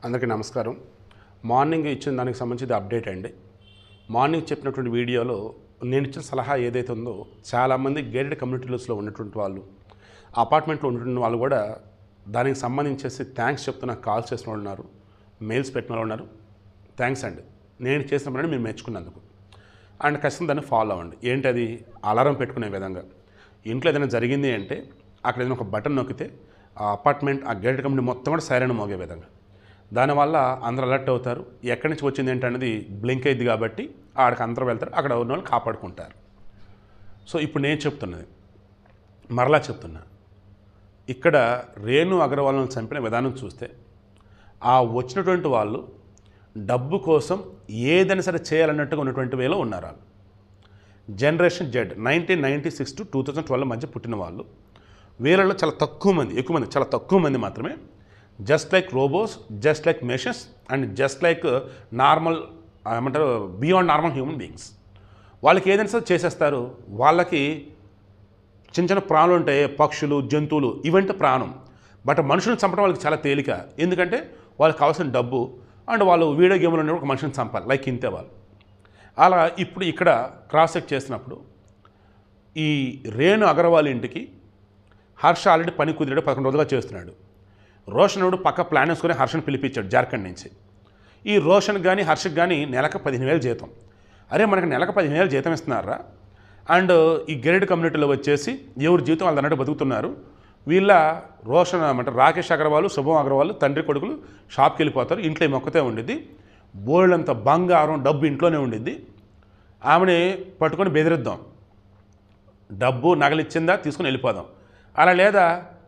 అందరికీ నమస్కారం. మార్నింగ్ ఇచ్చిన దానికి సంబంధించి అప్డేట్ అండి. మార్నింగ్ చెప్పినటువంటి వీడియోలో నేను ఇచ్చిన సలహా ఏదైతే ఉందో చాలామంది గేటెడ్ కమ్యూనిటీస్లో ఉన్నటువంటి వాళ్ళు, అపార్ట్మెంట్లో ఉన్నటువంటి వాళ్ళు కూడా దానికి సంబంధించేసి థ్యాంక్స్ చెప్తూ నాకు కాల్ చేసిన వాళ్ళు ఉన్నారు, మెయిల్స్ పెట్టిన వాళ్ళు ఉన్నారు. థ్యాంక్స్ అండి, నేను చేసిన పని మీరు మెచ్చుకున్నందుకు. అండ్ ఖచ్చితంగా దాన్ని ఫాలో అవ్వండి. ఏంటది? అలారం పెట్టుకునే విధంగా. ఇంట్లో ఏదైనా జరిగింది అంటే అక్కడ ఏదైనా ఒక బటన్ నొక్కితే ఆ అపార్ట్మెంట్, ఆ గేటెడ్ కమ్యూనిటీ మొత్తం కూడా సైరన్ మోగే విధంగా. దానివల్ల అందరూ అలర్ట్ అవుతారు. ఎక్కడి నుంచి వచ్చింది ఏంటనేది బ్లింక్ అయింది కాబట్టి ఆడికి అందరూ వెళ్తారు, అక్కడ ఉన్న వాళ్ళు కాపాడుకుంటారు. సో ఇప్పుడు నేను చెప్తున్నది మరలా చెప్తున్నా, ఇక్కడ రేణు అగర్వాల్ను చంపిన విధానం చూస్తే ఆ వచ్చినటువంటి వాళ్ళు డబ్బు కోసం ఏదైనా సరే చేయాలన్నట్టుగా ఉన్నటువంటి వేలో ఉన్నారు. వాళ్ళు జనరేషన్ జెడ్ 1996 to 2012 మధ్య పుట్టిన వాళ్ళు. వీళ్ళలో చాలా తక్కువ మంది, చాలా తక్కువ మంది మాత్రమే just like robots, just like machines and just like normal ఏమంటారు బియాండ్ నార్మల్ హ్యూమన్ బీయింగ్స్. వాళ్ళకి ఏదైనా సరే చేసేస్తారు. వాళ్ళకి చిన్న చిన్న ప్రాణులు ఉంటాయి, పక్షులు, జంతువులు, ఇవంటే ప్రాణం. బట్ మనుషులను చంపడం వాళ్ళకి చాలా తేలిక. ఎందుకంటే వాళ్ళకి కావాల్సిన డబ్బు అండ్ వాళ్ళు వీడియో గేమ్లో ఉన్నప్పుడు ఒక మనిషిని చంపాలి, లైక్ ఇంతే వాళ్ళు. అలా ఇప్పుడు ఇక్కడ క్రాస్ చెక్ చేసినప్పుడు ఈ రేణు అగర్వాల్ ఇంటికి హర్ష ఆల్రెడీ పని కుదిరాడు, 11 రోజులుగా చేస్తున్నాడు. రోషన్ పక్క ప్లాన్ వేసుకొని హర్షను పిలిపించాడు జార్ఖండ్ నుంచి. ఈ రోషన్కి కానీ హర్షకి కానీ నెలకు 15,000 జీతం. అరే మనకి నెలకు 15,000 జీతం ఇస్తున్నారా? అండ్ ఈ గేటెడ్ కమ్యూనిటీలో వచ్చేసి ఎవరి జీవితం వాళ్ళు అన్నట్టు బతుకుతున్నారు. వీళ్ళ రోషన్ అంటే రాకేష్ అగర్వాల్, శుభం అగర్వాల్ తండ్రి కొడుకులు షాప్కి వెళ్ళిపోతారు. ఇంట్లో ఈ మొక్కతే ఉండిద్ది, బోల్డంత బంగారం డబ్బు ఇంట్లోనే ఉండిద్ది. ఆమెని పట్టుకొని బెదిరిద్దాం, డబ్బు నగలిచ్చిందా తీసుకుని వెళ్ళిపోదాం, అలా లేదా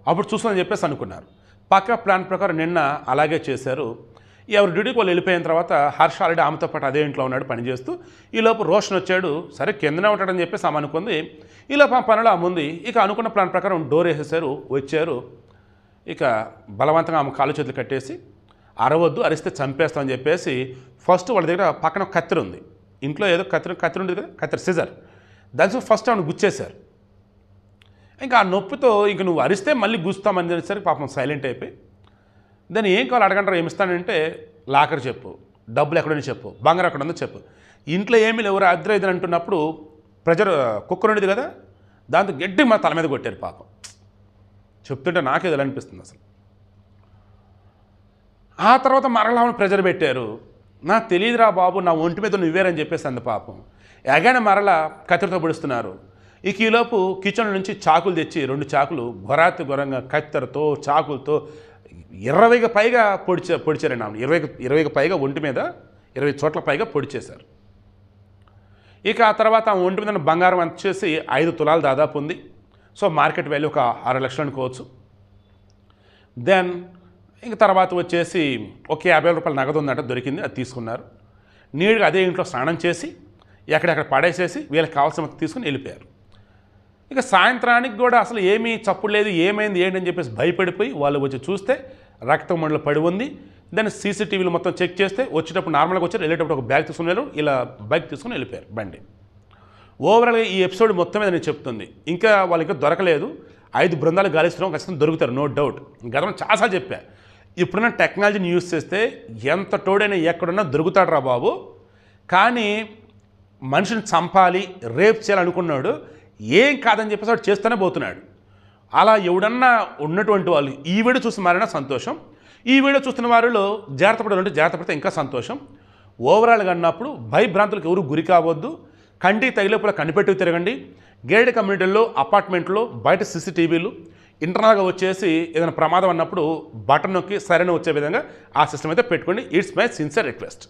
అప్పుడు చూసుకొని చెప్పేసి అనుకున్నారు. పక్క ప్లాన్ ప్రకారం నిన్న అలాగే చేశారు. ఎవరి డ్యూటీకి వాళ్ళు వెళ్ళిపోయిన తర్వాత హర్ష ఆల్రెడీ ఆమెతో పాటు అదే ఇంట్లో ఉన్నాడు పనిచేస్తూ. ఈలోపు రోషన్ వచ్చాడు. సరే కిందనే ఉంటాడని చెప్పేసి ఆమె అనుకుంది. ఈలోపు ఆ పనులు ఆమె ఉంది. ఇక అనుకున్న ప్లాన్ ప్రకారం డోర్ వేసేసారు, వచ్చారు. ఇక బలవంతంగా ఆమె కాళ్ళు చేతులు కట్టేసి అరవద్దు, అరిస్తే చంపేస్తామని చెప్పేసి ఫస్ట్ వాళ్ళ దగ్గర పక్కన కత్తిరి ఉంది. ఇంట్లో ఏదో కత్తిరి ఉంది కదా, కత్తిరి సిజర్, దాని ఫస్ట్ ఆమెను గుచ్చేశారు. ఇంకా ఆ నొప్పితో ఇంక నువ్వు అరిస్తే మళ్ళీ గుస్తామని తెలిసరికి పాపం సైలెంట్ అయిపోయి, దాన్ని ఏం కావాలి అడగంటారు, ఏమిస్తానంటే లాకర్ చెప్పు, డబ్బులు ఎక్కడని చెప్పు, బంగారం ఎక్కడ ఉందో చెప్పు. ఇంట్లో ఏమీ లేవు అద్దరు ఇదని అంటున్నప్పుడు ప్రెజర్ కుక్కర్ ఉండేది కదా, దాంతో గట్టి మా తల మీద కొట్టారు. పాపం చెప్తుంటే నాకేదో అనిపిస్తుంది అసలు. ఆ తర్వాత మరలా ప్రెజర్ పెట్టారు. నాకు తెలియదురా బాబు, నా ఒంటి మీద నువ్వేరని చెప్పేసి అంది పాపం. ఎగానే మరలా కత్తిరితో పొడుస్తున్నారు. ఈ ఈలోపు కిచెన్ నుంచి చాకులు తెచ్చి 2 చాకులు ఘొరంగా కత్తెరతో చాకులతో 20కి పైగా పొడిచారండి ఆమె. 20కి పైగా ఒంటి మీద 20 చోట్ల పైగా పొడిచేశారు. ఇక ఆ తర్వాత ఆ ఒంటి మీద బంగారం వచ్చేసి 5 తులాలు దాదాపు ఉంది. సో మార్కెట్ వాల్యూ ఒక 6 లక్షలు అనుకోవచ్చు. దెన్ ఇంక తర్వాత వచ్చేసి ఒక 50,000 రూపాయల నగదు ఉందంటే దొరికింది, అది తీసుకున్నారు. నీట్గా అదే ఇంట్లో స్నానం చేసి ఎక్కడెక్కడ పడేసేసి వీళ్ళకి కావాల్సిన తీసుకుని వెళ్ళిపోయారు. ఇక సాయంత్రానికి కూడా అసలు ఏమీ చప్పుడు లేదు, ఏమైంది ఏంటని చెప్పేసి భయపడిపోయి వాళ్ళు వచ్చి చూస్తే రక్తం మండలో పడి ఉంది. దాన్ని సీసీటీవీలు మొత్తం చెక్ చేస్తే వచ్చేటప్పుడు నార్మల్గా వచ్చారు, వెళ్ళేటప్పుడు ఒక బ్యాగ్ తీసుకుని వెళ్ళారు, ఇలా బైక్ తీసుకుని వెళ్ళిపోయారు బండి. ఓవరాల్గా ఈ ఎపిసోడ్ మొత్తం మీద నేను చెప్తుంది, ఇంకా వాళ్ళకి దొరకలేదు. 5 బృందాలు గాలిస్తున్నాం, ఖచ్చితంగా దొరుకుతారు, నో డౌట్. గతంలో చాలాసార్లు చెప్పా, ఇప్పుడున్న టెక్నాలజీని యూజ్ చేస్తే ఎంత తోడైనా ఎక్కడున్నా దొరుకుతాడు రా బాబు. కానీ మనిషిని చంపాలి, రేప్ చేయాలనుకున్నాడు, ఏం కాదని చెప్పేసి వాడు చేస్తూనే పోతున్నాడు. అలా ఎవడన్నా ఉన్నటువంటి వాళ్ళు ఈ వీడియో చూసి మారైనా సంతోషం. ఈ వీడియో చూస్తున్న వారిలో జాగ్రత్త పడాలంటే జాగ్రత్త పడితే ఇంకా సంతోషం. ఓవరాల్గా అన్నప్పుడు భయభ్రాంతులకు ఎవరు గురి కావద్దు. కంటికి తగిలేపులా కనిపెట్టుకు తిరగండి. గేటెడ్ కమ్యూనిటీల్లో, అపార్ట్మెంట్లో బయట సీసీటీవీలు, ఇంటర్నల్గా వచ్చేసి ఏదైనా ప్రమాదం అన్నప్పుడు బటన్ నొక్కి సరైన వచ్చే విధంగా ఆ సిస్టమ్ అయితే పెట్టుకోండి. It's my sincere request.